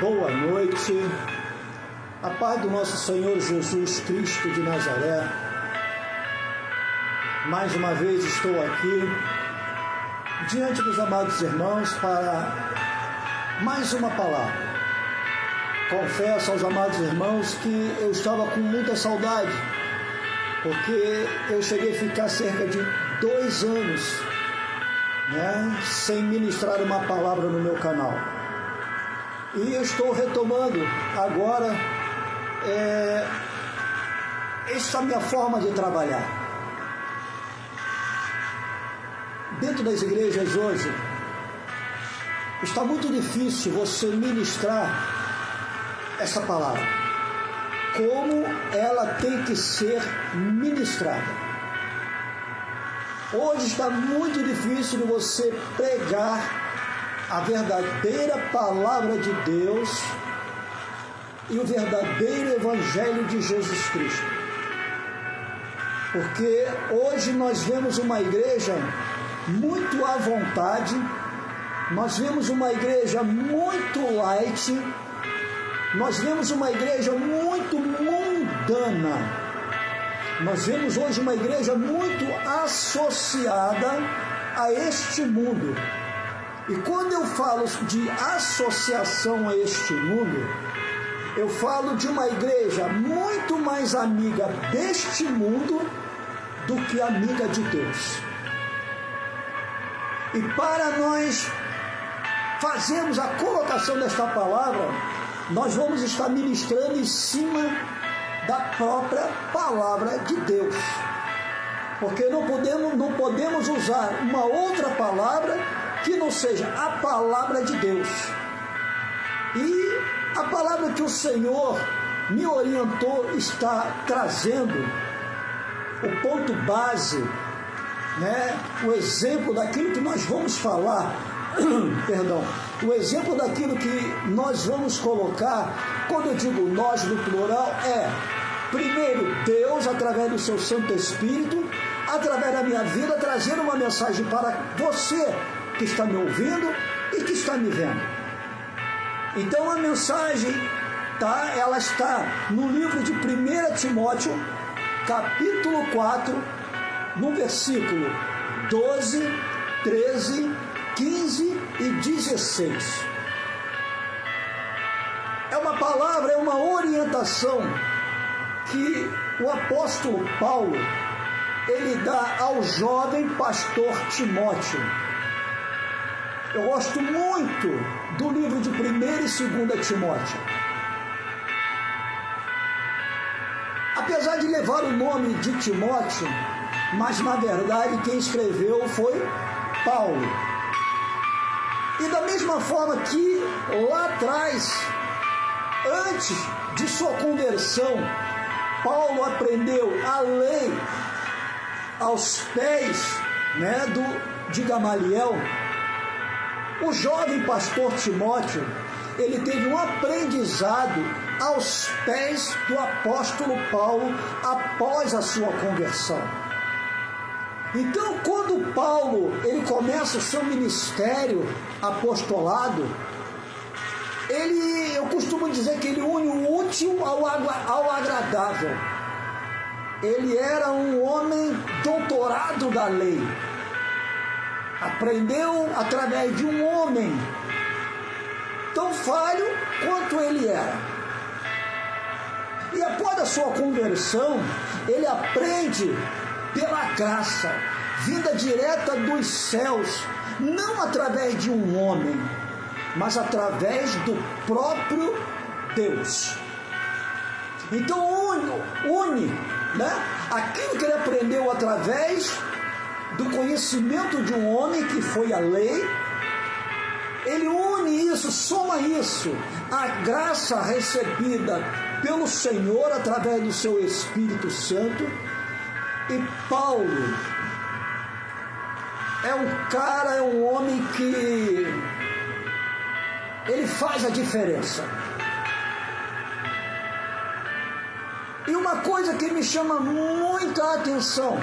Boa noite, a paz do nosso Senhor Jesus Cristo de Nazaré. Mais uma vez estou aqui diante dos amados irmãos para mais uma palavra. Confesso aos amados irmãos que eu estava com muita saudade, porque eu cheguei a ficar cerca de 2 anos, sem ministrar uma palavra no meu canal. E eu estou retomando agora essa minha forma de trabalhar. Dentro das igrejas hoje, está muito difícil você ministrar essa palavra, como ela tem que ser ministrada. Hoje está muito difícil de você pregar a verdadeira palavra de Deus e o verdadeiro evangelho de Jesus Cristo. Porque hoje nós vemos uma igreja muito à vontade, nós vemos uma igreja muito light, nós vemos uma igreja muito mundana, nós vemos hoje uma igreja muito associada a este mundo. E quando eu falo de associação a este mundo, eu falo de uma igreja muito mais amiga deste mundo do que amiga de Deus. E para nós fazermos a colocação desta palavra, nós vamos estar ministrando em cima da própria palavra de Deus. Porque não podemos usar uma outra palavra que não seja a palavra de Deus. E a palavra que o Senhor me orientou está trazendo o ponto base, o exemplo daquilo que nós vamos falar, o exemplo daquilo que nós vamos colocar. Quando eu digo nós no plural, primeiro Deus, através do seu Santo Espírito, através da minha vida, trazendo uma mensagem para você que está me ouvindo e que está me vendo. Então a mensagem, ela está no livro de 1 Timóteo, capítulo 4, no versículo 12, 13, 15 e 16. É uma palavra, é uma orientação que o apóstolo Paulo, ele dá ao jovem pastor Timóteo. Eu gosto muito do livro de 1 e 2 Timóteo. Apesar de levar o nome de Timóteo, mas na verdade quem escreveu foi Paulo. E da mesma forma que lá atrás, antes de sua conversão, Paulo aprendeu a lei aos pés de Gamaliel. O jovem pastor Timóteo, ele teve um aprendizado aos pés do apóstolo Paulo após a sua conversão. Então, quando Paulo ele começa o seu ministério apostolado, eu costumo dizer que ele une o útil ao agradável. Ele era um homem doutorado da lei. Aprendeu através de um homem tão falho quanto ele era. E após a sua conversão, ele aprende pela graça, vinda direta dos céus, não através de um homem, mas através do próprio Deus. Então une aquilo que ele aprendeu através do conhecimento de um homem, que foi a lei. Ele une isso, soma isso, a graça recebida pelo Senhor através do seu Espírito Santo. E Paulo é um homem que ele faz a diferença. E uma coisa que me chama muita atenção,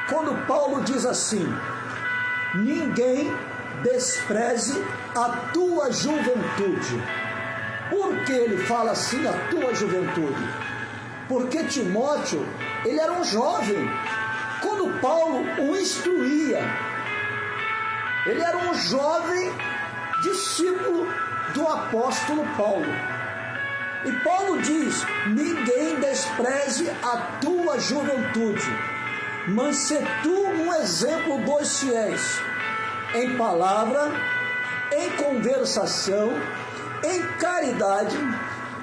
quando Paulo diz assim: ninguém despreze a tua juventude. Por que ele fala assim, a tua juventude? Porque Timóteo, ele era um jovem, quando Paulo o instruía. Ele era um jovem discípulo do apóstolo Paulo. E Paulo diz: ninguém despreze a tua juventude, mas se tu um exemplo dos fiéis, em palavra, em conversação, em caridade,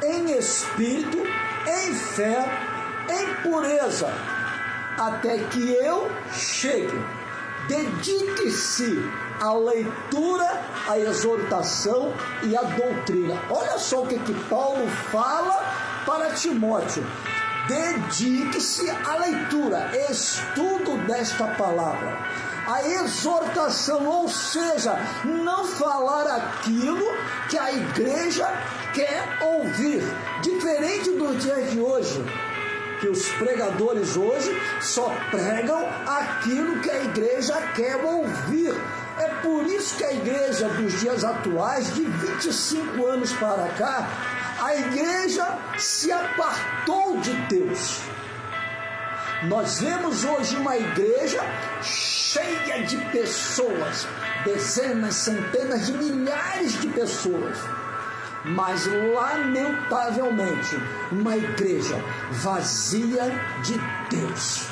em espírito, em fé, em pureza, até que eu chegue. Dedique-se à leitura, à exortação e à doutrina. Olha só o que Paulo fala para Timóteo. Dedique-se à leitura, estudo desta palavra, a exortação, ou seja, não falar aquilo que a igreja quer ouvir, diferente dos dias de hoje, que os pregadores hoje só pregam aquilo que a igreja quer ouvir. É por isso que a igreja dos dias atuais, de 25 anos para cá, a igreja se apartou de Deus. Nós vemos hoje uma igreja cheia de pessoas, dezenas, centenas de milhares de pessoas, mas lamentavelmente uma igreja vazia de Deus.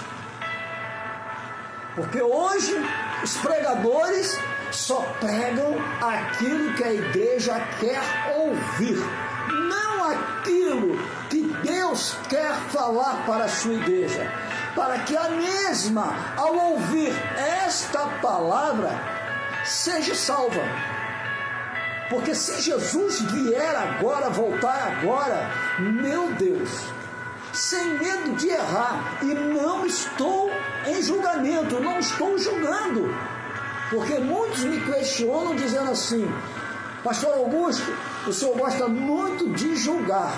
Porque hoje os pregadores só pregam aquilo que a igreja quer ouvir, não aquilo que Deus quer falar para a sua igreja, para que a mesma, ao ouvir esta palavra, seja salva. Porque se Jesus vier agora, voltar agora, meu Deus, sem medo de errar, e não estou em julgamento, não estou julgando, porque muitos me questionam dizendo assim: Pastor Augusto, o senhor gosta muito de julgar.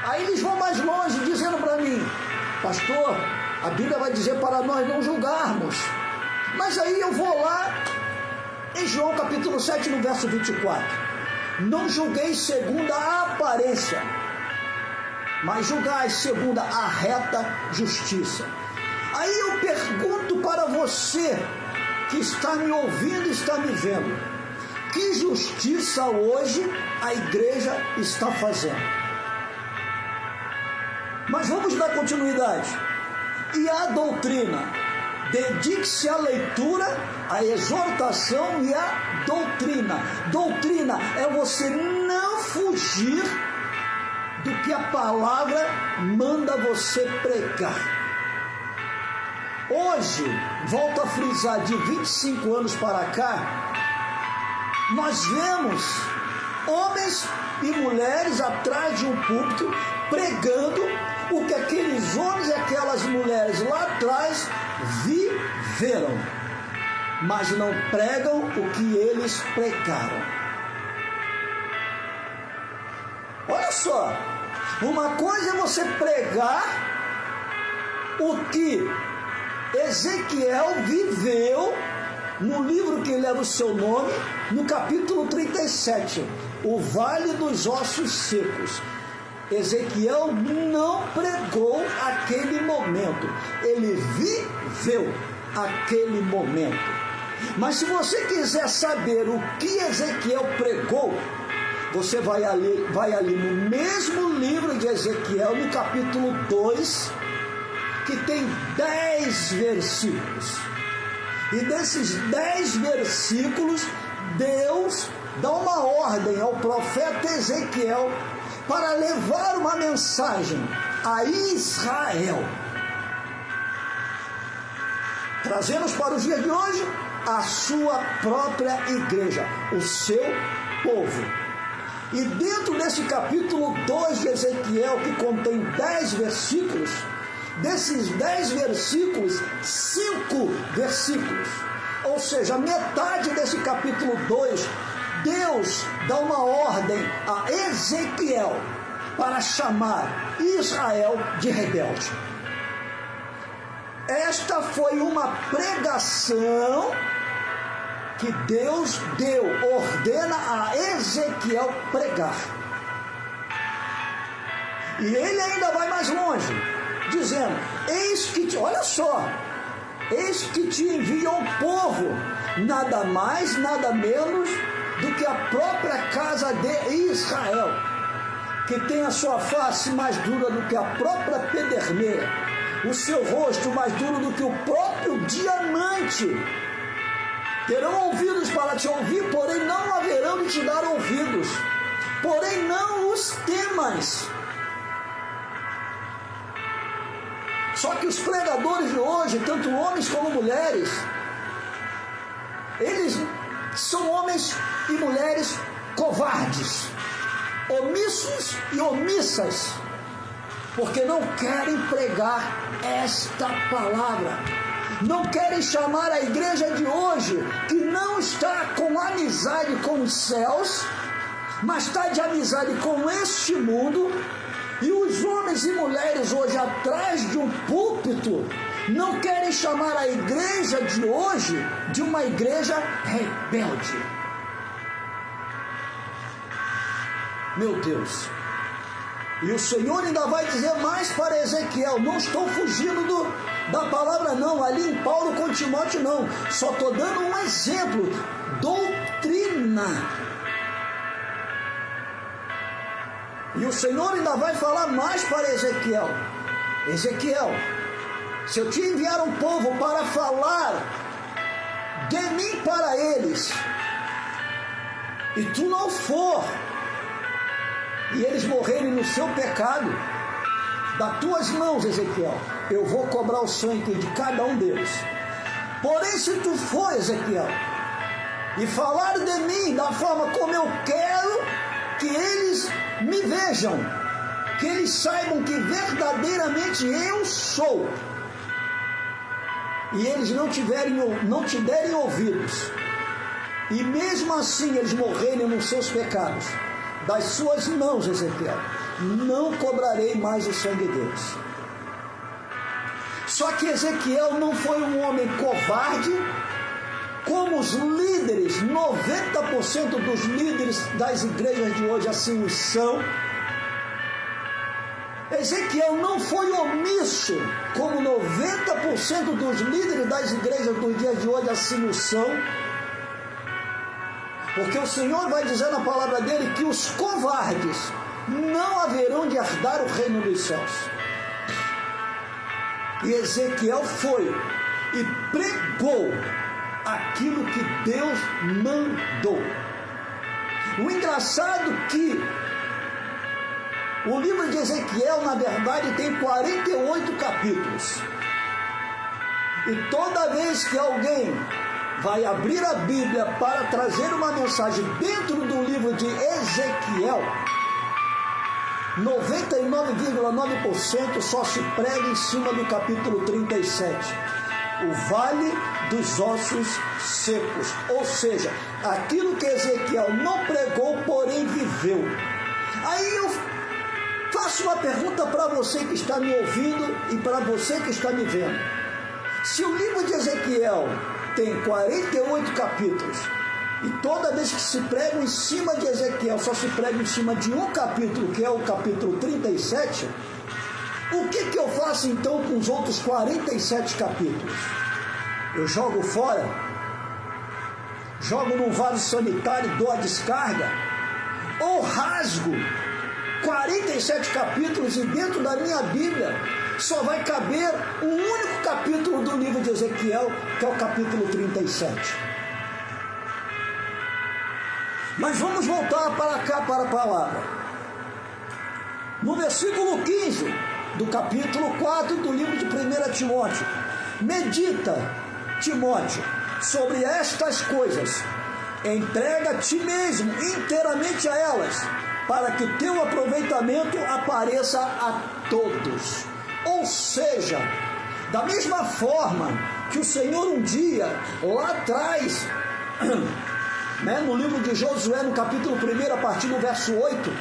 Aí eles vão mais longe dizendo para mim: Pastor, a Bíblia vai dizer para nós não julgarmos. Mas aí eu vou lá em João capítulo 7, no verso 24. Não julgueis segundo a aparência, mas julgai segundo a reta justiça. Aí eu pergunto para você que está me ouvindo e está me vendo: que justiça hoje a igreja está fazendo? Mas vamos dar continuidade. E a doutrina? Dedique-se à leitura, à exortação e à doutrina. Doutrina é você não fugir do que a palavra manda você pregar. Hoje, volto a frisar, de 25 anos para cá, nós vemos homens e mulheres atrás de um púlpito pregando o que aqueles homens e aquelas mulheres lá atrás viveram, mas não pregam o que eles pregaram. Olha só, uma coisa é você pregar o que Ezequiel viveu no livro que leva o seu nome, no capítulo 37, o Vale dos Ossos Secos. Ezequiel não pregou aquele momento, ele viveu aquele momento. Mas se você quiser saber o que Ezequiel pregou, você vai ali no mesmo livro de Ezequiel, no capítulo 2, que tem 10 versículos. E desses 10 versículos, Deus dá uma ordem ao profeta Ezequiel para levar uma mensagem a Israel. Trazemos para os dias de hoje a sua própria igreja, o seu povo. E dentro desse capítulo 2 de Ezequiel, que contém 10 versículos, desses 10 versículos, 5 versículos, ou seja, metade desse capítulo 2, Deus dá uma ordem a Ezequiel para chamar Israel de rebelde. Esta foi uma pregação que Deus ordena a Ezequiel pregar. E ele ainda vai mais longe, dizendo, olha só, eis que te envia um povo, nada mais, nada menos do que a própria casa de Israel, que tem a sua face mais dura do que a própria pederneira, o seu rosto mais duro do que o próprio diamante. Terão ouvidos para te ouvir, porém não haverão de te dar ouvidos, porém não os temas. Só que os pregadores de hoje, tanto homens como mulheres, eles são homens e mulheres covardes, omissos e omissas, porque não querem pregar esta palavra, não querem chamar a igreja de hoje, que não está com amizade com os céus, mas está de amizade com este mundo. E os homens e mulheres hoje atrás de um púlpito não querem chamar a igreja de hoje de uma igreja rebelde. Meu Deus! E o Senhor ainda vai dizer mais para Ezequiel, não estou fugindo da palavra não, ali em Paulo com Timóteo não, só estou dando um exemplo, doutrina. E o Senhor ainda vai falar mais para Ezequiel. Ezequiel, se eu te enviar um povo para falar de mim para eles, e tu não for, e eles morrerem no seu pecado, das tuas mãos, Ezequiel, eu vou cobrar o sangue de cada um deles. Porém, se tu for, Ezequiel, e falar de mim da forma como eu quero que eles me vejam, que eles saibam que verdadeiramente eu sou, e eles não te derem ouvidos, e mesmo assim eles morrerem nos seus pecados, das suas mãos, Ezequiel, não cobrarei mais o sangue deles. Só que Ezequiel não foi um homem covarde, como os líderes, 90% dos líderes das igrejas de hoje assim o são. Ezequiel não foi omisso, como 90% dos líderes das igrejas dos dias de hoje assim o são. Porque o Senhor vai dizer na palavra dele que os covardes não haverão de herdar o reino dos céus. E Ezequiel foi e pregou aquilo que Deus mandou. O engraçado que o livro de Ezequiel, na verdade, tem 48 capítulos. E toda vez que alguém vai abrir a Bíblia para trazer uma mensagem dentro do livro de Ezequiel, 99,9% só se prega em cima do capítulo 37, o vale dos ossos secos, ou seja, aquilo que Ezequiel não pregou, porém viveu. Aí eu faço uma pergunta para você que está me ouvindo e para você que está me vendo. Se o livro de Ezequiel tem 48 capítulos, e toda vez que se prega em cima de Ezequiel, só se prega em cima de um capítulo, que é o capítulo 37, o que eu faço então com os outros 47 capítulos? Eu jogo fora? Jogo num vaso sanitário, dou a descarga? Ou rasgo 47 capítulos e dentro da minha Bíblia só vai caber um único capítulo do livro de Ezequiel, que é o capítulo 37. Mas vamos voltar para cá, para a palavra. No versículo 15 do capítulo 4 do livro de 1 Timóteo. Medita, Timóteo, sobre estas coisas. Entrega a ti mesmo inteiramente a elas, para que o teu aproveitamento apareça a todos. Ou seja, da mesma forma que o Senhor um dia, lá atrás, no livro de Josué, no capítulo 1, a partir do verso 8,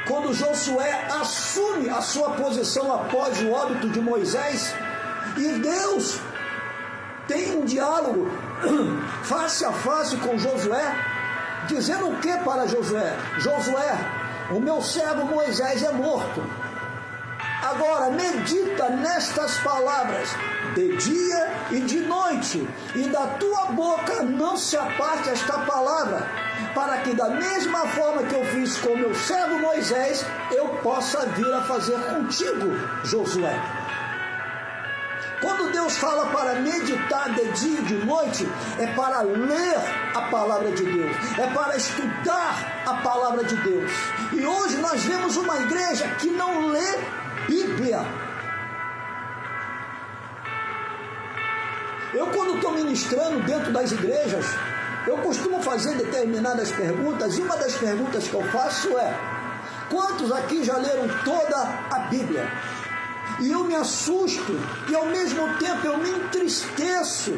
quando Josué assume a sua posição após o óbito de Moisés, e Deus tem um diálogo face a face com Josué, dizendo o que para Josué? Josué, o meu servo Moisés é morto. Agora medita nestas palavras de dia e de noite, e da tua boca não se aparte esta palavra, para que da mesma forma que eu fiz com meu servo Moisés, eu possa vir a fazer contigo, Josué. Quando Deus fala para meditar de dia e de noite, é para ler a palavra de Deus, é para estudar a palavra de Deus. E hoje nós vemos uma igreja que não lê Bíblia. Eu, quando estou ministrando dentro das igrejas, eu costumo fazer determinadas perguntas, e uma das perguntas que eu faço é: quantos aqui já leram toda a Bíblia? E eu me assusto, e ao mesmo tempo eu me entristeço,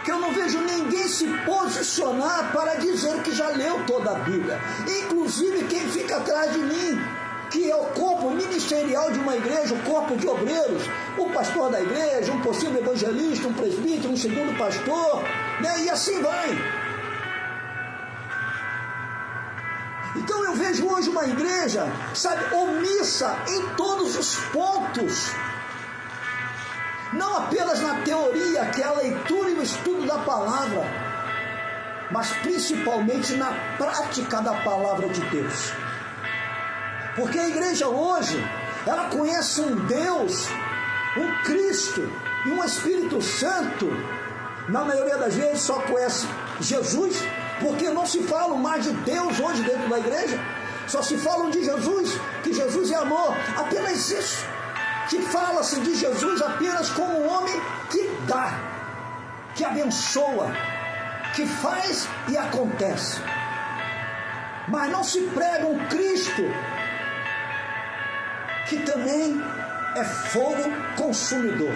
que eu não vejo ninguém se posicionar para dizer que já leu toda a Bíblia. Inclusive quem fica atrás de mim, que é o corpo ministerial de uma igreja, o corpo de obreiros, o pastor da igreja, um possível evangelista, um presbítero, um segundo pastor, né? E assim vai. Então eu vejo hoje uma igreja, sabe, omissa em todos os pontos. Não apenas na teoria, que é a leitura e o estudo da palavra, mas principalmente na prática da palavra de Deus. Porque a igreja hoje, ela conhece um Deus, um Cristo e um Espírito Santo. Na maioria das vezes só conhece Jesus, porque não se fala mais de Deus hoje dentro da igreja. Só se falam de Jesus, que Jesus é amor, apenas isso. Que fala-se de Jesus apenas como um homem que dá, que abençoa, que faz e acontece. Mas não se prega um Cristo que também é fogo consumidor.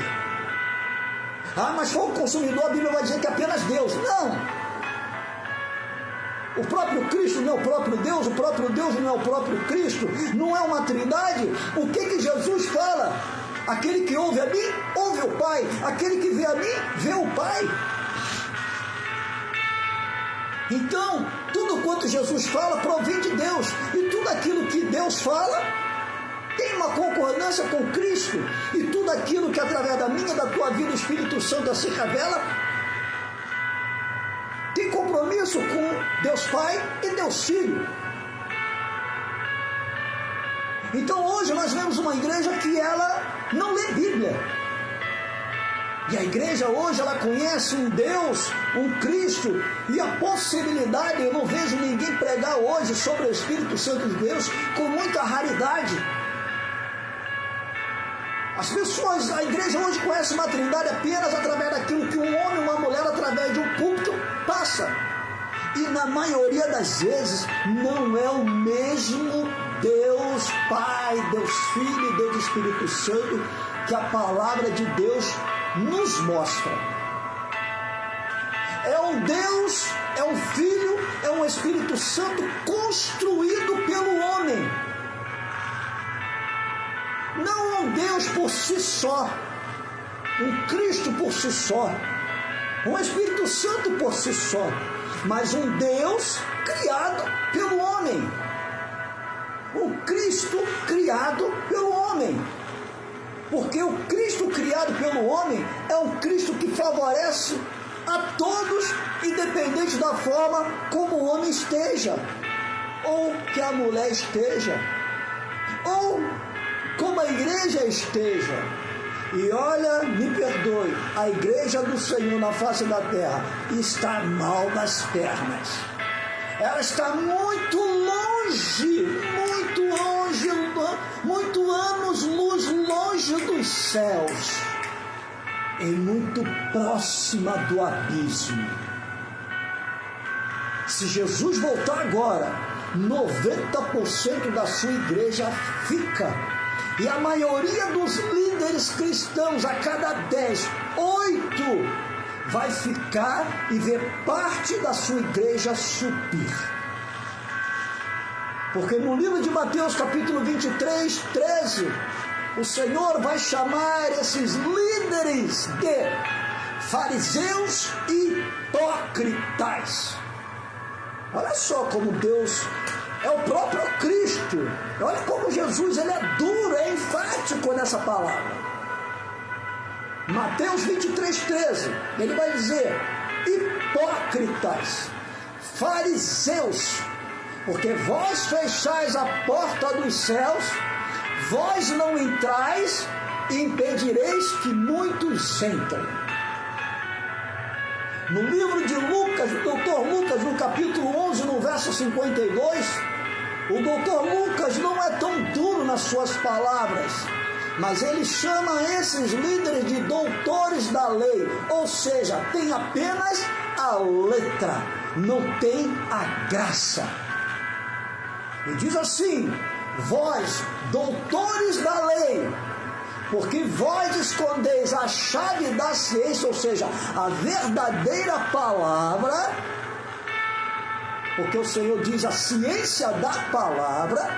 Ah, mas fogo consumidor, a Bíblia vai dizer que é apenas Deus. Não! O próprio Cristo não é o próprio Deus não é o próprio Cristo, não é uma trindade. O que Jesus fala? Aquele que ouve a mim, ouve o Pai. Aquele que vê a mim, vê o Pai. Então, tudo quanto Jesus fala provém de Deus. E tudo aquilo que Deus fala tem uma concordância com Cristo. E tudo aquilo que através da minha e da tua vida o Espírito Santo se revela tem compromisso com Deus Pai e Deus Filho. Então hoje nós vemos uma igreja que ela não lê Bíblia. E a igreja hoje ela conhece um Deus, um Cristo, e a possibilidade, eu não vejo ninguém pregar hoje sobre o Espírito Santo de Deus com muita raridade. As pessoas, a igreja hoje conhece uma trindade apenas através daquilo que um homem e uma mulher, através de um púlpito, passa. E na maioria das vezes não é o mesmo Deus Pai, Deus Filho e Deus Espírito Santo que a palavra de Deus nos mostra. É um Deus, é um Filho, é um Espírito Santo construído pelo homem. Não um Deus por si só, um Cristo por si só, um Espírito Santo por si só, mas um Deus criado pelo homem, um Cristo criado pelo homem, porque o Cristo criado pelo homem é um Cristo que favorece a todos, independente da forma como o homem esteja, ou que a mulher esteja, ou como a igreja esteja. E olha, me perdoe, a igreja do Senhor na face da terra está mal das pernas. Ela está muito longe, muito anos-luz longe dos céus, e muito próxima do abismo. Se Jesus voltar agora, 90% da sua igreja fica. E a maioria dos líderes cristãos, a cada 10, 8 vai ficar e ver parte da sua igreja subir. Porque no livro de Mateus, capítulo 23, 13, o Senhor vai chamar esses líderes de fariseus e hipócritas. Olha só como Deus é o próprio Cristo. Olha como Jesus ele é duro, é enfático nessa palavra. Mateus 23:13, ele vai dizer: hipócritas, fariseus, porque vós fechais a porta dos céus, vós não entrais e impedireis que muitos entrem. No livro de Lucas, o doutor Lucas, no capítulo 11, no verso 52, o doutor Lucas não é tão duro nas suas palavras, mas ele chama esses líderes de doutores da lei, ou seja, tem apenas a letra, não tem a graça. E diz assim: vós, doutores da lei, porque vós escondeis a chave da ciência, ou seja, a verdadeira palavra, porque o Senhor diz a ciência da palavra,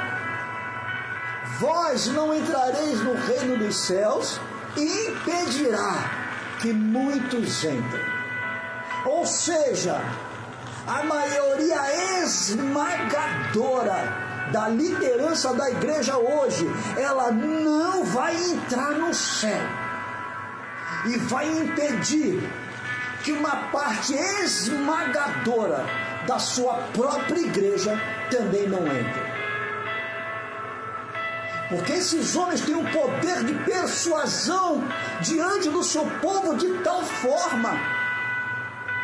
vós não entrareis no reino dos céus, e impedirá que muitos entrem. Ou seja, a maioria esmagadora da liderança da igreja hoje, ela não vai entrar no céu e vai impedir que uma parte esmagadora da sua própria igreja também não entre. Porque esses homens têm um poder de persuasão diante do seu povo de tal forma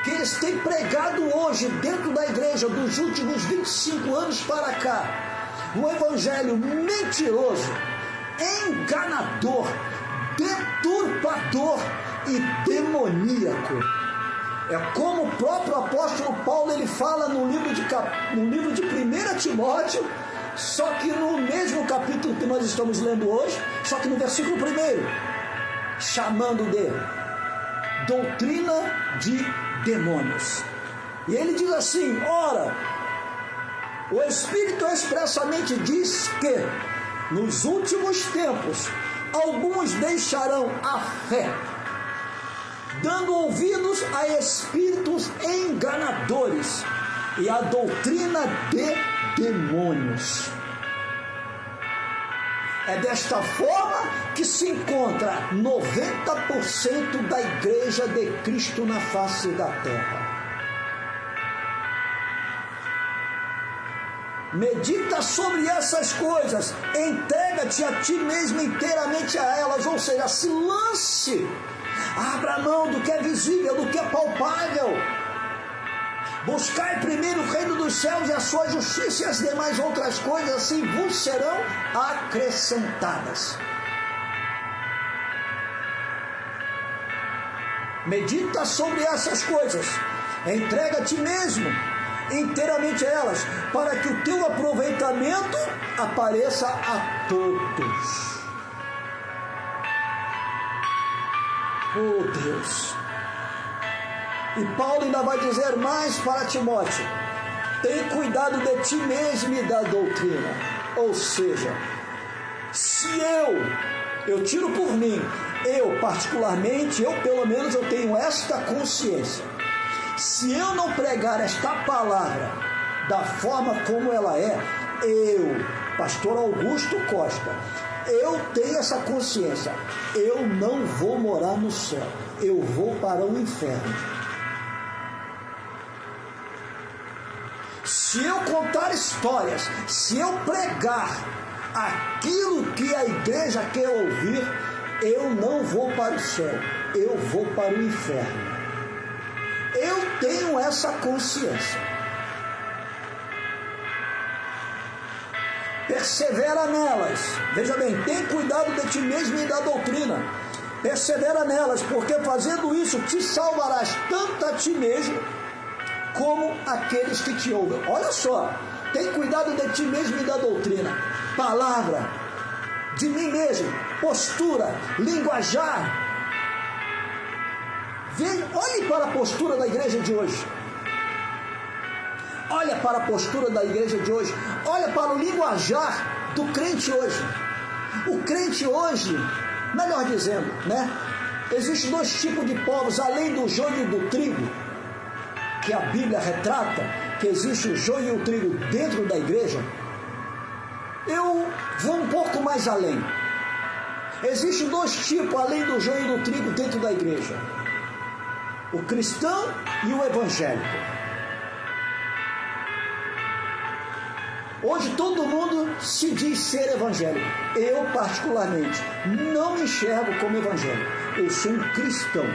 que eles têm pregado hoje dentro da igreja dos últimos 25 anos para cá um evangelho mentiroso, enganador, deturpador e demoníaco. É como o próprio apóstolo Paulo ele fala no livro de 1 Timóteo, só que no mesmo capítulo que nós estamos lendo hoje, só que no versículo 1, chamando de doutrina de demônios. E ele diz assim: ora, o Espírito expressamente diz que nos últimos tempos alguns deixarão a fé, dando ouvidos a espíritos enganadores e a doutrina de demônios. É desta forma que se encontra 90% da igreja de Cristo na face da terra. Medita sobre essas coisas, entrega-te a ti mesmo inteiramente a elas, ou seja, se lance, abra mão do que é visível, do que é palpável. Buscai primeiro o reino dos céus e a sua justiça, e as demais outras coisas assim vos serão acrescentadas. Medita sobre essas coisas, entrega a ti mesmo inteiramente a elas, para que o teu aproveitamento apareça a todos. Oh Deus! E Paulo ainda vai dizer mais para Timóteo: tem cuidado de ti mesmo e da doutrina. Ou seja, se eu tiro por mim, eu particularmente, eu pelo menos eu tenho esta consciência. Se eu não pregar esta palavra da forma como ela é, eu, pastor Augusto Costa, eu tenho essa consciência, eu não vou morar no céu, eu vou para o inferno. Se eu contar histórias, se eu pregar aquilo que a igreja quer ouvir, eu não vou para o céu, eu vou para o inferno. Eu tenho essa consciência. Persevera nelas. Veja bem, tem cuidado de ti mesmo e da doutrina. Persevera nelas, porque fazendo isso te salvarás tanto a ti mesmo como aqueles que te ouvem. Olha só, tem cuidado de ti mesmo e da doutrina. Palavra, de mim mesmo, postura, linguajar. Olhe para a postura da igreja de hoje. Olha para a postura da igreja de hoje. Olha para o linguajar do crente hoje. O crente hoje, melhor dizendo, né? Existem dois tipos de povos, além do joio e do trigo. que a Bíblia retrata, que existe o joio e o trigo dentro da igreja, eu vou um pouco mais além. Existem dois tipos, além do joio e do trigo, dentro da igreja: o cristão e o evangélico. Hoje todo mundo se diz ser evangélico. Eu, particularmente, não me enxergo como evangélico. Eu sou um cristão.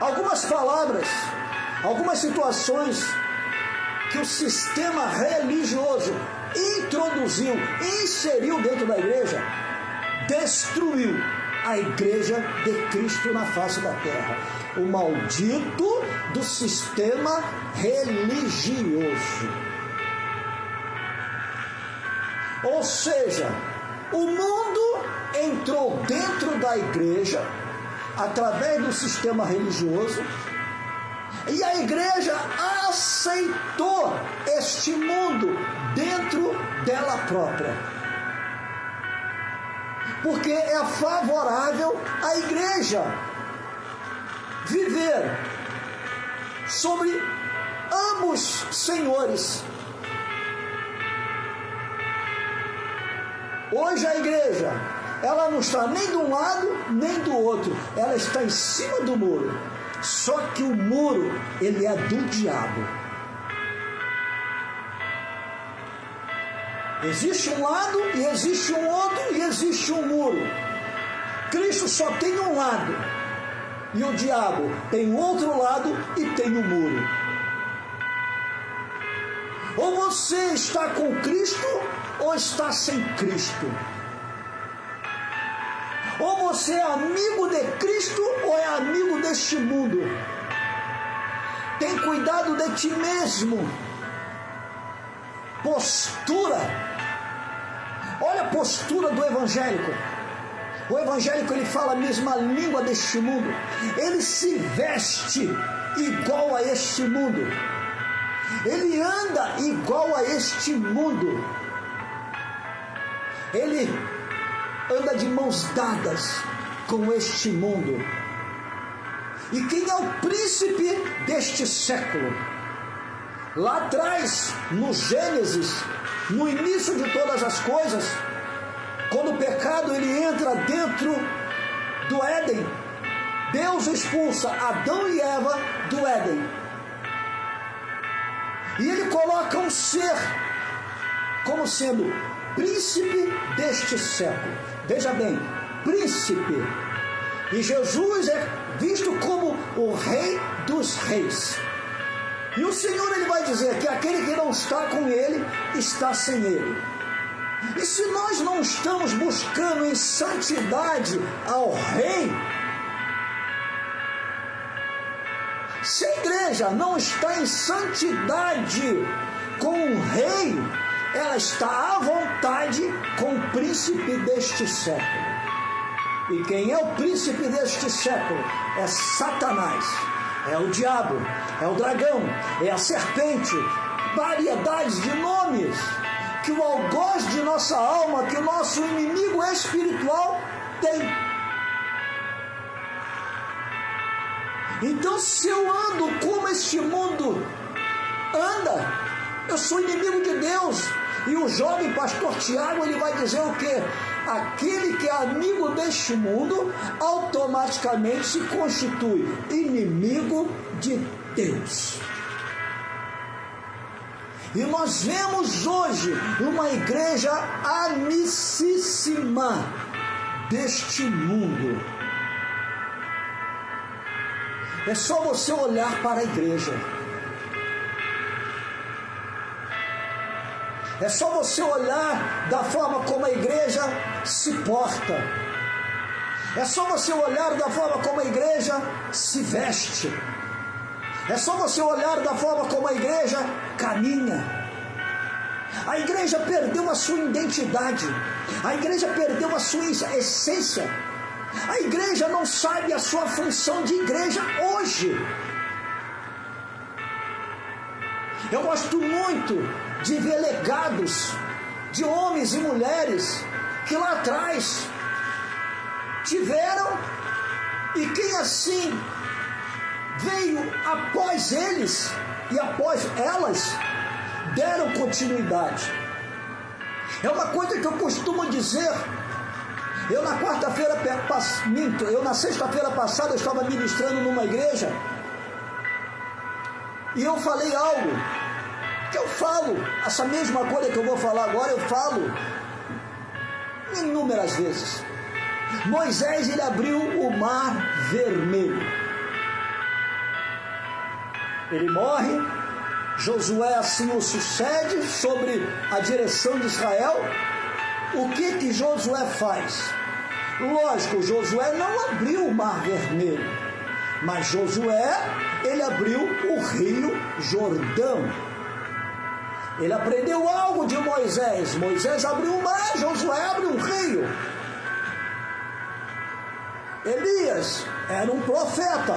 Algumas palavras, algumas situações que o sistema religioso introduziu, inseriu dentro da igreja, destruiu a igreja de Cristo na face da terra. O maldito do sistema religioso. Ou seja, o mundo entrou dentro da igreja através do sistema religioso e a igreja aceitou este mundo dentro dela própria, porque é favorável à igreja viver sobre ambos senhores. Hoje a igreja, ela não está nem de um lado nem do outro, ela está em cima do muro. Só que o muro, ele é do diabo. Existe um lado e existe um outro e existe um muro. Cristo só tem um lado e o diabo tem outro lado e tem um muro. Ou você está com Cristo ou está sem Cristo. Ou você é amigo de Cristo ou é amigo deste mundo. Tem cuidado de ti mesmo. Postura. Olha a postura do evangélico. O evangélico, ele fala a mesma língua deste mundo. Ele se veste igual a este mundo. Ele anda igual a este mundo. Ele anda de mãos dadas com este mundo. E quem é o príncipe deste século? Lá atrás, no Gênesis, no início de todas as coisas, quando o pecado ele entra dentro do Éden, Deus expulsa Adão e Eva do Éden. E ele coloca um ser como sendo príncipe deste século. Veja bem, príncipe. E Jesus é visto como o rei dos reis. E o Senhor, ele vai dizer que aquele que não está com ele, está sem ele. E se nós não estamos buscando em santidade ao rei, se a igreja não está em santidade com o rei, ela está à vontade com o príncipe deste século. E quem é o príncipe deste século? É Satanás, é o diabo, é o dragão, é a serpente, variedades de nomes que o algoz de nossa alma, que o nosso inimigo espiritual tem. Então, se eu ando como este mundo anda, eu sou inimigo de Deus. E o jovem pastor Tiago, ele vai dizer o quê? Aquele que é amigo deste mundo, automaticamente se constitui inimigo de Deus. E nós vemos hoje uma igreja amicíssima deste mundo. É só você olhar para a igreja. É só você olhar da forma como a igreja se porta. É só você olhar da forma como a igreja se veste. É só você olhar da forma como a igreja caminha. A igreja perdeu a sua identidade. A igreja perdeu a sua essência. A igreja não sabe a sua função de igreja hoje. Eu gosto muito de ver legados de homens e mulheres que lá atrás tiveram, e quem assim veio após eles e após elas, deram continuidade. É uma coisa que eu costumo dizer. Eu na sexta-feira passada eu estava ministrando numa igreja e eu falei algo que eu falo, essa mesma coisa que eu vou falar agora, eu falo inúmeras vezes. Moisés, ele abriu o mar vermelho. Ele morre, Josué assim o sucede sobre a direção de Israel. O que Josué faz? Lógico, Josué não abriu o mar vermelho, mas Josué, ele abriu o rio Jordão. Ele aprendeu algo de Moisés. Moisés abriu o mar, Josué abre um rio. Elias era um profeta.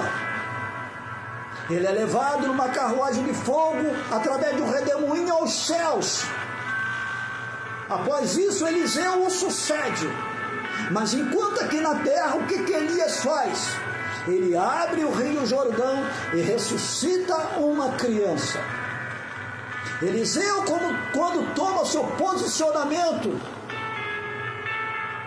Ele é levado numa carruagem de fogo através de um redemoinho aos céus. Após isso, Eliseu o sucede. Mas enquanto aqui na terra, o que Elias faz? Ele abre o rio Jordão e ressuscita uma criança. Eliseu, quando toma o seu posicionamento,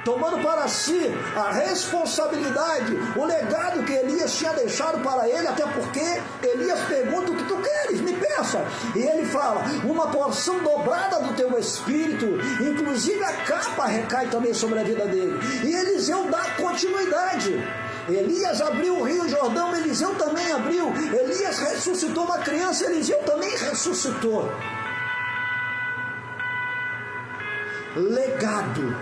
tomando para si a responsabilidade, o legado que Elias tinha deixado para ele, até porque Elias pergunta: o que tu queres? Me peça. E ele fala: uma porção dobrada do teu espírito, inclusive a capa recai também sobre a vida dele. E Eliseu dá continuidade. Elias abriu o rio Jordão, Eliseu também abriu. Elias ressuscitou uma criança, Eliseu também ressuscitou. Legado.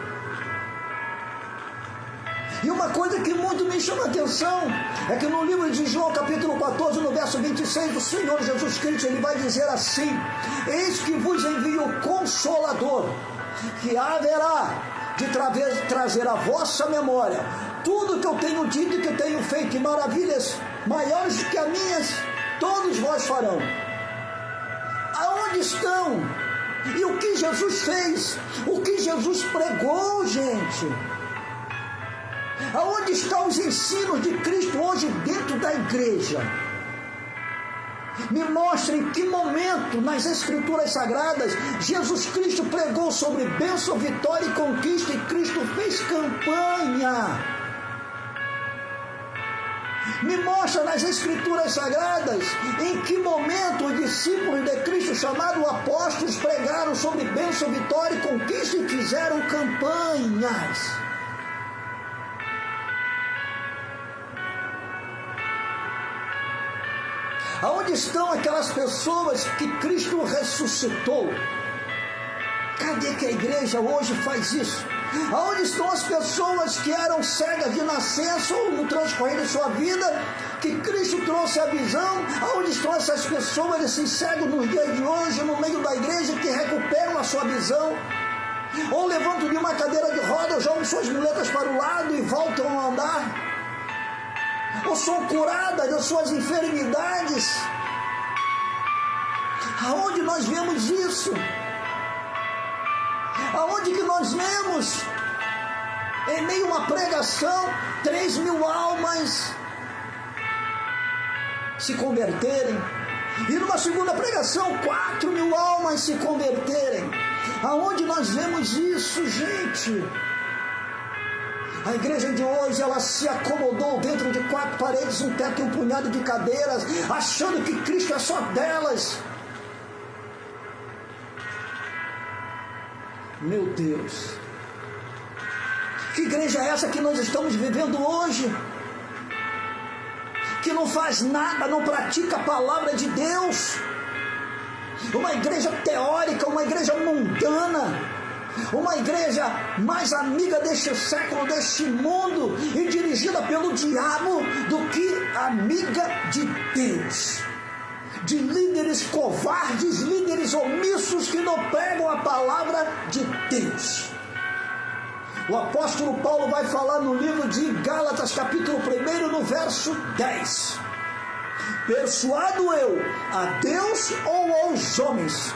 E uma coisa que muito me chama a atenção é que no livro de João, capítulo 14, no verso 26, o Senhor Jesus Cristo, ele vai dizer assim: eis que vos envio o Consolador, que haverá de trazer à vossa memória tudo que eu tenho dito e que tenho feito, e maravilhas maiores do que as minhas, todos vós farão. Aonde estão? E o que Jesus fez? O que Jesus pregou, gente? Aonde estão os ensinos de Cristo hoje dentro da igreja? Me mostre em que momento nas Escrituras Sagradas Jesus Cristo pregou sobre bênção, vitória e conquista, e Cristo fez campanha. Me mostra nas Escrituras Sagradas em que momento os discípulos de Cristo, chamados apóstolos, pregaram sobre bênção, vitória e conquista e fizeram campanhas. Aonde estão aquelas pessoas que Cristo ressuscitou? Cadê que a igreja hoje faz isso? Aonde estão as pessoas que eram cegas de nascença ou no transcorrer de sua vida, que Cristo trouxe a visão? Aonde estão essas pessoas, esses cegos nos dias de hoje, no meio da igreja, que recuperam a sua visão? Ou levantam de uma cadeira de roda, jogam suas muletas para o lado e voltam a andar? Ou são curadas das suas enfermidades? Aonde nós vemos isso? Aonde que nós vemos? Em meio a uma pregação, 3.000 almas se converterem. E numa segunda pregação, 4.000 almas se converterem. Aonde nós vemos isso, gente? A igreja de hoje, ela se acomodou dentro de 4 paredes, um teto e um punhado de cadeiras, achando que Cristo é só delas. Meu Deus, que igreja é essa que nós estamos vivendo hoje? Que não faz nada, não pratica a palavra de Deus. Uma igreja teórica, uma igreja mundana, uma igreja mais amiga deste século, deste mundo, e dirigida pelo diabo, do que amiga de Deus. De líderes covardes, líderes omissos que não pregam a palavra de Deus. O apóstolo Paulo vai falar no livro de Gálatas, capítulo 1, no verso 10. Persuado eu a Deus ou aos homens?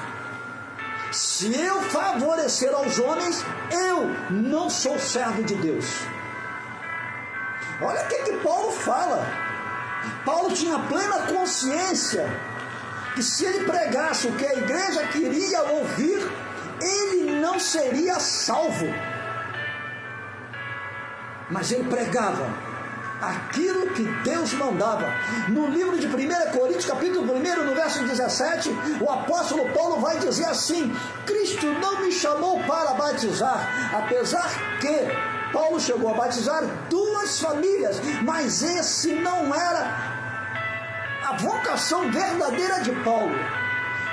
Se eu favorecer aos homens, eu não sou servo de Deus. Olha o que Paulo fala. Paulo tinha plena consciência que se ele pregasse o que a igreja queria ouvir, ele não seria salvo. Mas ele pregava aquilo que Deus mandava. No livro de 1 Coríntios, capítulo 1, no verso 17, o apóstolo Paulo vai dizer assim: Cristo não me chamou para batizar, apesar que Paulo chegou a batizar 2 famílias, mas esse não era a vocação verdadeira de Paulo.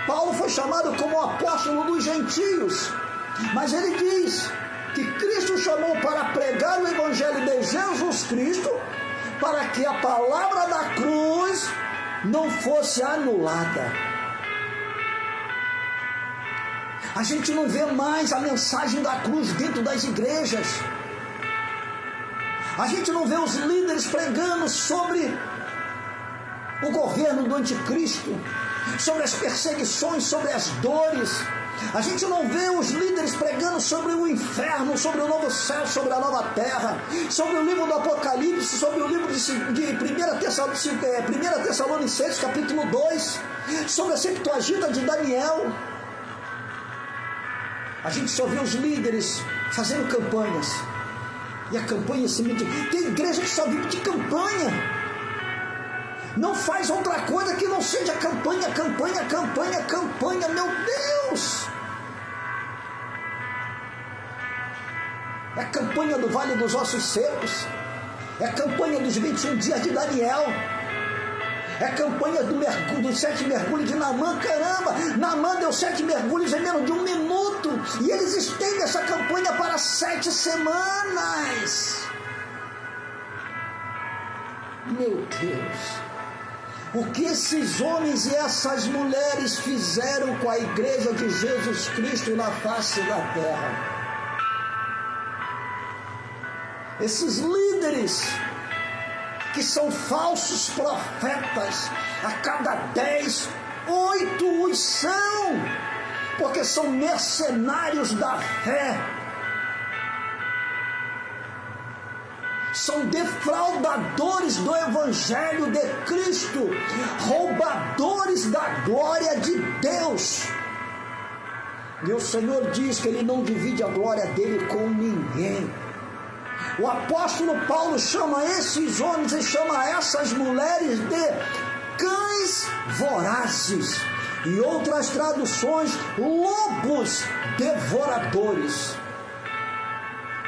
Paulo foi chamado como apóstolo dos gentios, mas ele diz que Cristo chamou para pregar o evangelho de Jesus Cristo, para que a palavra da cruz não fosse anulada. A gente não vê mais a mensagem da cruz dentro das igrejas. A gente não vê os líderes pregando sobre o governo do anticristo, sobre as perseguições, sobre as dores. A gente não vê os líderes pregando sobre o inferno, sobre o novo céu, sobre a nova terra, sobre o livro do Apocalipse, sobre o livro de 1 Tessalonicenses, capítulo 2, sobre a Septuaginta de Daniel. A gente só vê os líderes fazendo campanhas. E a campanha se mede. Tem igreja que só vive de campanha. Não faz outra coisa que não seja campanha, campanha, campanha, campanha. Meu Deus! É a campanha do Vale dos Ossos Secos. É a campanha dos 21 dias de Daniel. É a campanha dos 7 mergulhos de Naamã. Caramba, Naamã deu 7 mergulhos em menos de 1 minuto. E eles estendem essa campanha para 7 semanas. Meu Deus. O que esses homens e essas mulheres fizeram com a igreja de Jesus Cristo na face da terra. Esses líderes que são falsos profetas, a cada 10, 8 os são, porque são mercenários da fé, são defraudadores do evangelho de Cristo, roubadores da glória de Deus. E o Senhor diz que Ele não divide a glória dele com ninguém. O apóstolo Paulo chama esses homens e chama essas mulheres de cães vorazes. Em outras traduções, lobos devoradores.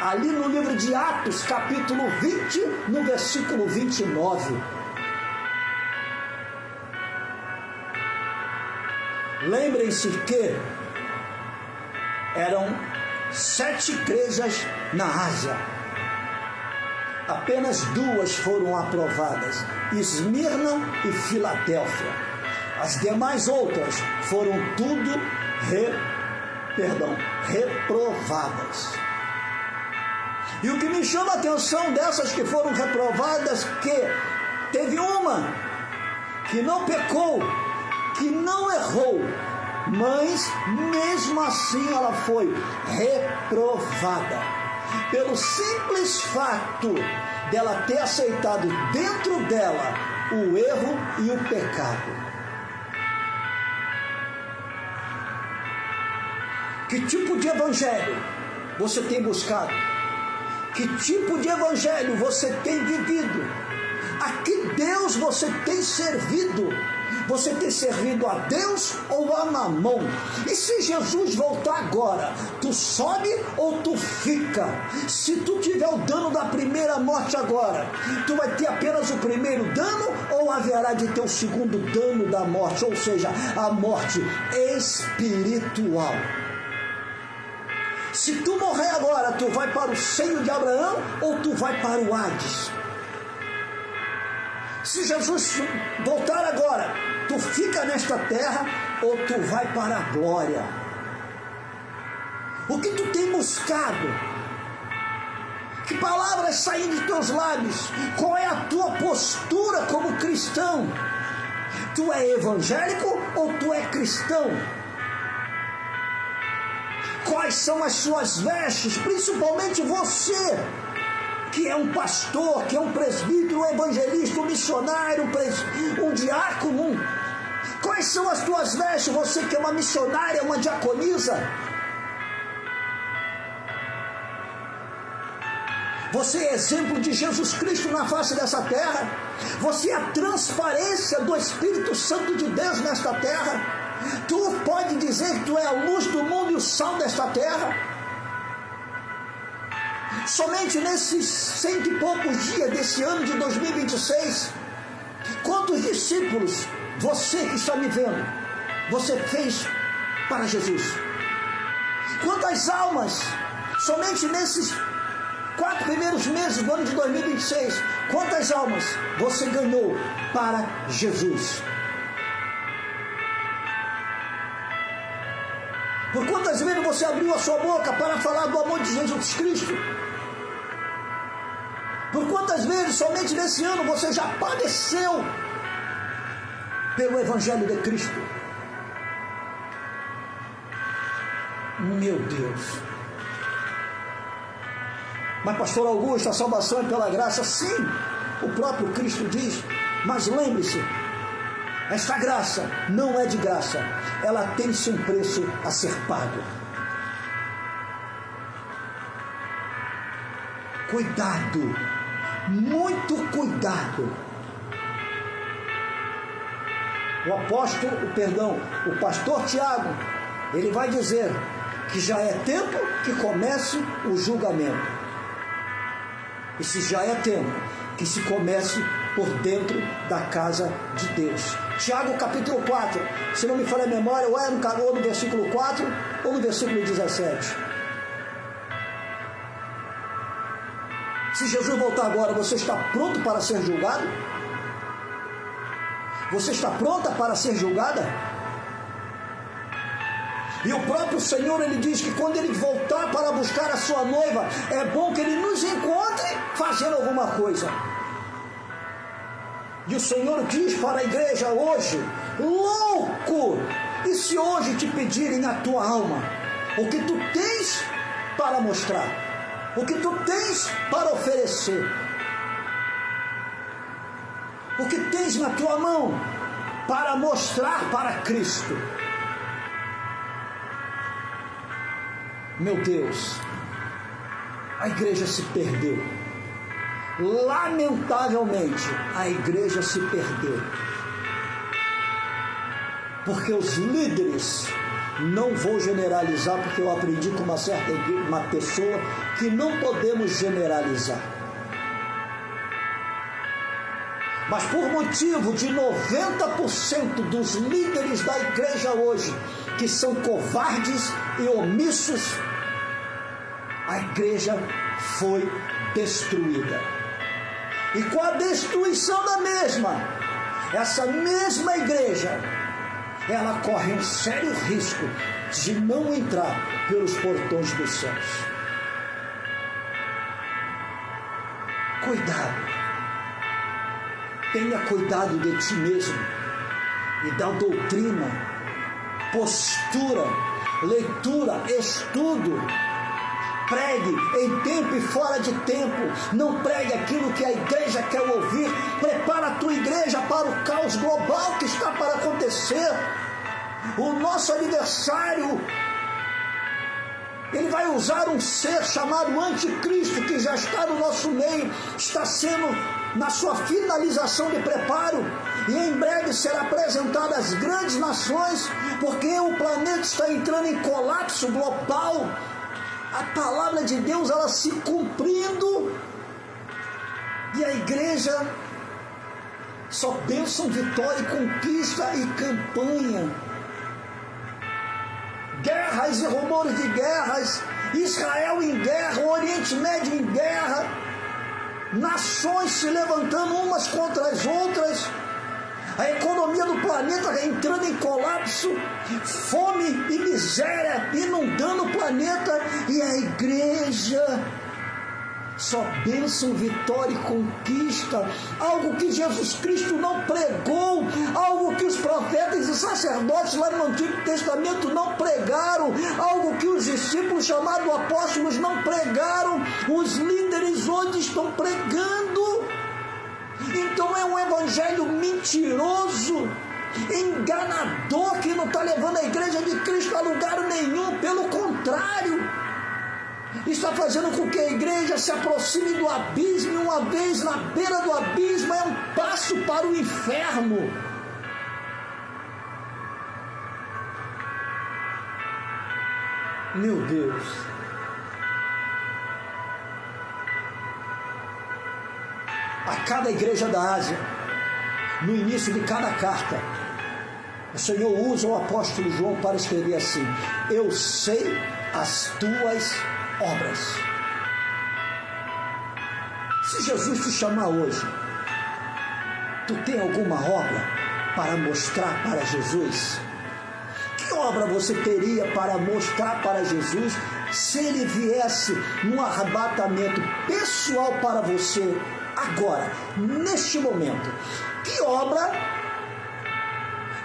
Ali no livro de Atos, capítulo 20, no versículo 29. Lembrem-se que eram 7 igrejas na Ásia. Apenas 2 foram aprovadas, Esmirna e Filadélfia. As demais outras foram tudo reprovadas. E o que me chama a atenção dessas que foram reprovadas, que teve uma que não pecou, que não errou, mas mesmo assim ela foi reprovada. Pelo simples fato dela ter aceitado dentro dela o erro e o pecado. Que tipo de evangelho você tem buscado? Que tipo de evangelho você tem vivido? A que Deus você tem servido? Você tem servido a Deus ou a Mamon? E se Jesus voltar agora, tu sobe ou tu fica? Se tu tiver o dano da primeira morte agora, tu vai ter apenas o primeiro dano ou haverá de ter o segundo dano da morte, ou seja, a morte espiritual? Se tu morrer agora, tu vai para o seio de Abraão ou tu vai para o Hades? Se Jesus voltar agora, tu fica nesta terra ou tu vai para a glória? O que tu tem buscado? Que palavras saem de teus lábios? Qual é a tua postura como cristão? Tu é evangélico ou tu é cristão? Quais são as suas vestes? Principalmente você, que é um pastor, que é um presbítero, um evangelista, um missionário, um diácono. Quais são as tuas vestes? Você que é uma missionária, uma diaconisa. Você é exemplo de Jesus Cristo na face dessa terra. Você é a transparência do Espírito Santo de Deus nesta terra. Tu pode dizer que tu é a luz do mundo e o sal desta terra. Somente nesses 100 e poucos dias desse ano de 2026, quantos discípulos você que está me vendo, você fez para Jesus? Quantas almas, somente nesses 4 primeiros meses do ano de 2026, quantas almas você ganhou para Jesus? Por quantas vezes você abriu a sua boca para falar do amor de Jesus Cristo? Por quantas vezes, somente nesse ano, você já padeceu pelo Evangelho de Cristo? Meu Deus! Mas pastor Augusto, a salvação é pela graça. Sim, o próprio Cristo diz. Mas lembre-se, esta graça não é de graça. Ela tem-se um preço a ser pago. Cuidado, muito cuidado. O pastor Tiago, ele vai dizer que já é tempo que comece o julgamento. E se já é tempo, que se comece por dentro da casa de Deus. Tiago capítulo 4, se não me falha a memória, ou é no versículo 4 ou no versículo 17. Se Jesus voltar agora, você está pronto para ser julgado? Você está pronta para ser julgada? E o próprio Senhor, ele diz que quando ele voltar para buscar a sua noiva, é bom que ele nos encontre fazendo alguma coisa. E o Senhor diz para a igreja hoje: louco! E se hoje te pedirem a tua alma, o que tu tens para mostrar, o que tu tens para oferecer, o que tens na tua mão para mostrar para Cristo? Meu Deus, a igreja se perdeu. Lamentavelmente, a igreja se perdeu. Porque os líderes, não vou generalizar, porque eu aprendi com uma pessoa que não podemos generalizar. Mas por motivo de 90% dos líderes da igreja hoje, que são covardes e omissos, a igreja foi destruída. E com a destruição da mesma, essa mesma igreja, ela corre um sério risco de não entrar pelos portões dos céus. Cuidado. Tenha cuidado de ti mesmo e da doutrina, postura, leitura, estudo. Pregue em tempo e fora de tempo. Não pregue aquilo que a igreja quer ouvir. Prepara a tua igreja para o caos global que está para acontecer. O nosso aniversário, ele vai usar um ser chamado Anticristo, que já está no nosso meio, está sendo na sua finalização de preparo, e em breve será apresentado às grandes nações, porque o planeta está entrando em colapso global. A palavra de Deus, ela se cumprindo, e a igreja só bênção, vitória, conquista e campanha. Guerras e rumores de guerras, Israel em guerra, o Oriente Médio em guerra, nações se levantando umas contra as outras, a economia do planeta entrando em colapso, fome e miséria inundando o planeta, e a igreja Só bênção, vitória e conquista, algo que Jesus Cristo não pregou, algo que os profetas e sacerdotes lá no Antigo Testamento não pregaram, algo que os discípulos chamados apóstolos não pregaram, os líderes hoje estão pregando. Então é um evangelho mentiroso, enganador, que não está levando a igreja de Cristo a lugar nenhum, pelo contrário, está fazendo com que a igreja se aproxime do abismo, e uma vez na beira do abismo é um passo para o inferno. Meu Deus! A cada igreja da Ásia, no início de cada carta, o Senhor usa o apóstolo João para escrever assim: eu sei as tuas obras. Se Jesus te chamar hoje, tu tem alguma obra para mostrar para Jesus? Que obra você teria para mostrar para Jesus se ele viesse num arrebatamento pessoal para você agora, neste momento? Que obra,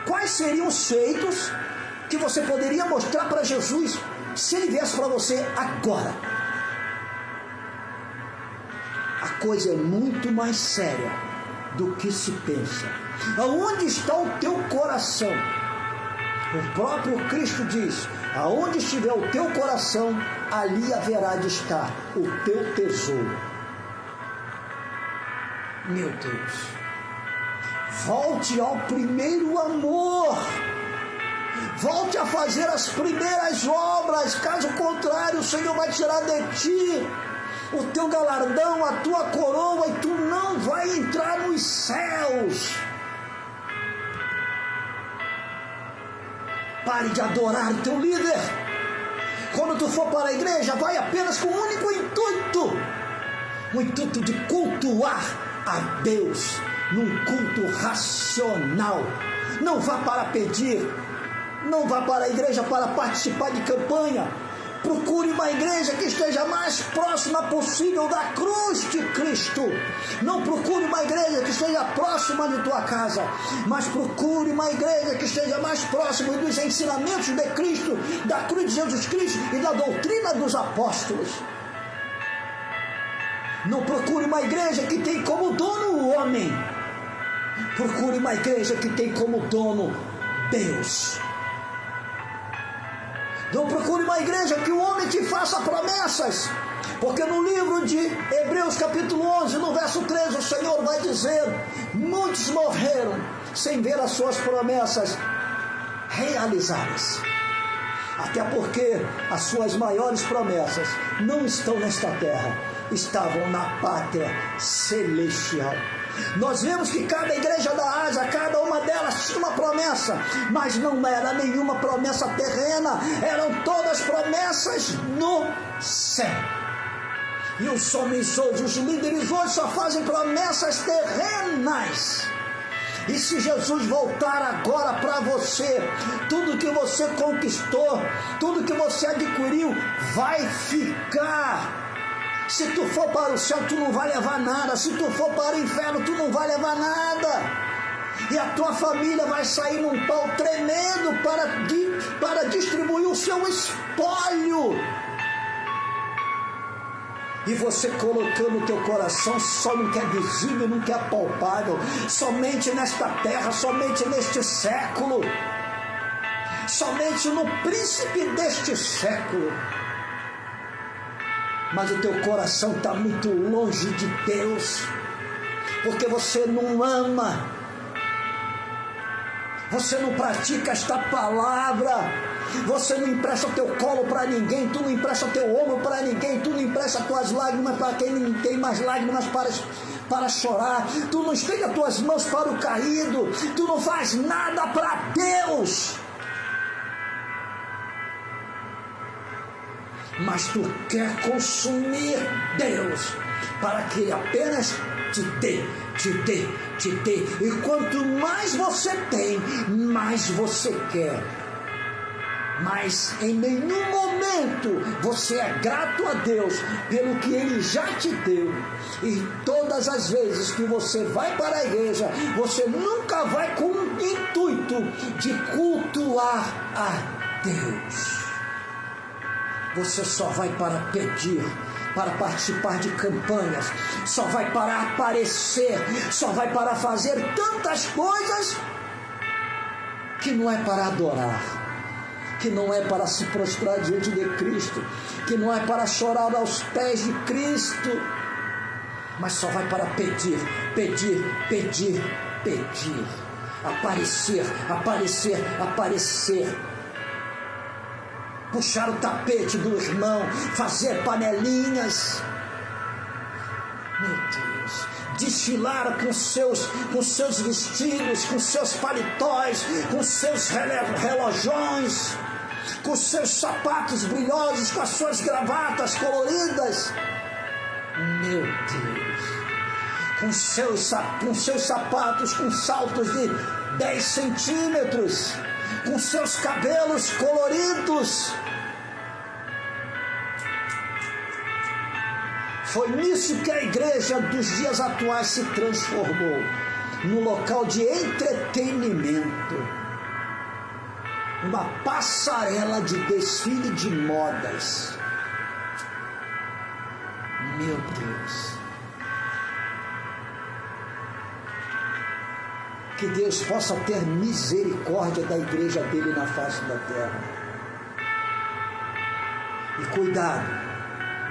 quais seriam os feitos que você poderia mostrar para Jesus se ele viesse para você agora? A coisa é muito mais séria do que se pensa. Aonde está o teu coração? O próprio Cristo diz: aonde estiver o teu coração, ali haverá de estar o teu tesouro. Meu Deus, volte ao primeiro amor. Volte a fazer as primeiras obras, caso contrário, o Senhor vai tirar de ti o teu galardão, a tua coroa, e tu não vai entrar nos céus. Pare de adorar o teu líder. Quando tu for para a igreja, vai apenas com um único intuito: o intuito de cultuar a Deus num culto racional. Não vá para pedir, não vá para a igreja para participar de campanha. Procure uma igreja que esteja mais próxima possível da cruz de Cristo. Não procure uma igreja que esteja próxima de tua casa, mas procure uma igreja que esteja mais próxima dos ensinamentos de Cristo, da cruz de Jesus Cristo e da doutrina dos apóstolos. Não procure uma igreja que tem como dono o homem. Procure uma igreja que tem como dono Deus. Não procure uma igreja que o homem te faça promessas, porque no livro de Hebreus capítulo 11, no verso 13, o Senhor vai dizer: muitos morreram sem ver as suas promessas realizadas. Até porque as suas maiores promessas não estão nesta terra, estavam na pátria celestial. Nós vemos que cada igreja da Ásia, cada uma delas tinha uma promessa, mas não era nenhuma promessa terrena, eram todas promessas no céu. E os homens hoje, os líderes hoje só fazem promessas terrenas. E se Jesus voltar agora para você, tudo que você conquistou, tudo que você adquiriu, vai ficar. Se tu for para o céu, tu não vai levar nada. Se tu for para o inferno, tu não vai levar nada. E a tua família vai sair num pau tremendo para distribuir o seu espólio. E você colocando o teu coração só no que é visível, no que é palpável, somente nesta terra, somente neste século, somente no príncipe deste século. Mas o teu coração está muito longe de Deus, porque você não ama, você não pratica esta palavra, você não empresta teu colo para ninguém, tu não empresta teu ombro para ninguém, tu não empresta tuas lágrimas para quem não tem mais lágrimas para chorar, tu não estende as tuas mãos para o caído, tu não faz nada para Deus. Mas tu quer consumir Deus para que Ele apenas te dê. E quanto mais você tem, mais você quer. mas em nenhum momento você é grato a Deus pelo que Ele já te deu. E todas as vezes que você vai para a igreja, você nunca vai com o intuito de cultuar a Deus. Você só vai para pedir, para participar de campanhas, só vai para aparecer, só vai para fazer tantas coisas que não é para adorar, que não é para se prostrar diante de Cristo, que não é para chorar aos pés de Cristo, mas só vai para pedir, pedir, pedir, pedir, aparecer, aparecer, aparecer, puxar o tapete do irmão, fazer panelinhas, meu Deus, desfilar com seus vestidos, com seus paletós, com seus relojões, com seus sapatos brilhosos, com as suas gravatas coloridas, meu Deus, com seus sapatos com saltos de 10 centímetros, com seus cabelos coloridos. Foi nisso que a igreja dos dias atuais se transformou, num local de entretenimento, uma passarela de desfile de modas. Meu Deus, que Deus possa ter misericórdia da igreja dele na face da terra. E cuidado,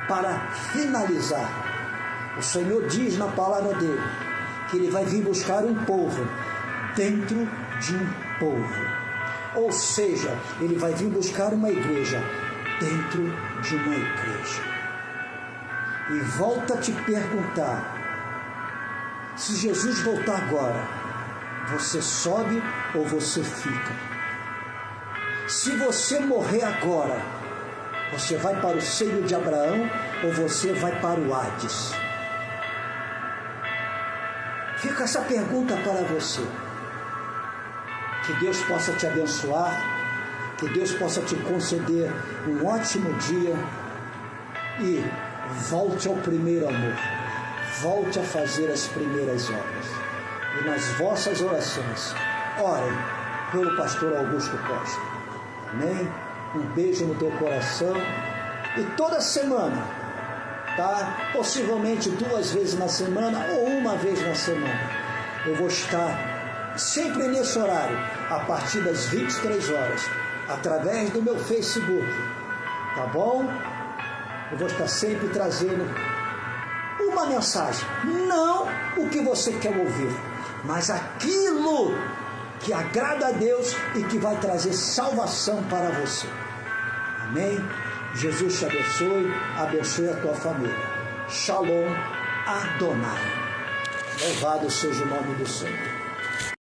para finalizar, o Senhor diz na palavra dele que ele vai vir buscar um povo dentro de um povo, ou seja, ele vai vir buscar uma igreja dentro de uma igreja. E volta a te perguntar, se Jesus voltar agora, você sobe ou você fica? Se você morrer agora, você vai para o seio de Abraão ou você vai para o Hades? Fica essa pergunta para você. Que Deus possa te abençoar, que Deus possa te conceder um ótimo dia e volte ao primeiro amor, volte a fazer as primeiras obras. E nas vossas orações, orem pelo pastor Augusto Costa. Amém? Um beijo no teu coração. E toda semana, tá? Possivelmente 2 vezes na semana ou 1 vez na semana, eu vou estar sempre nesse horário, a partir das 23 horas, através do meu Facebook, tá bom? Eu vou estar sempre trazendo uma mensagem, não o que você quer ouvir, mas aquilo que agrada a Deus e que vai trazer salvação para você. Amém? Jesus te abençoe a tua família. Shalom Adonai. Louvado seja o nome do Senhor.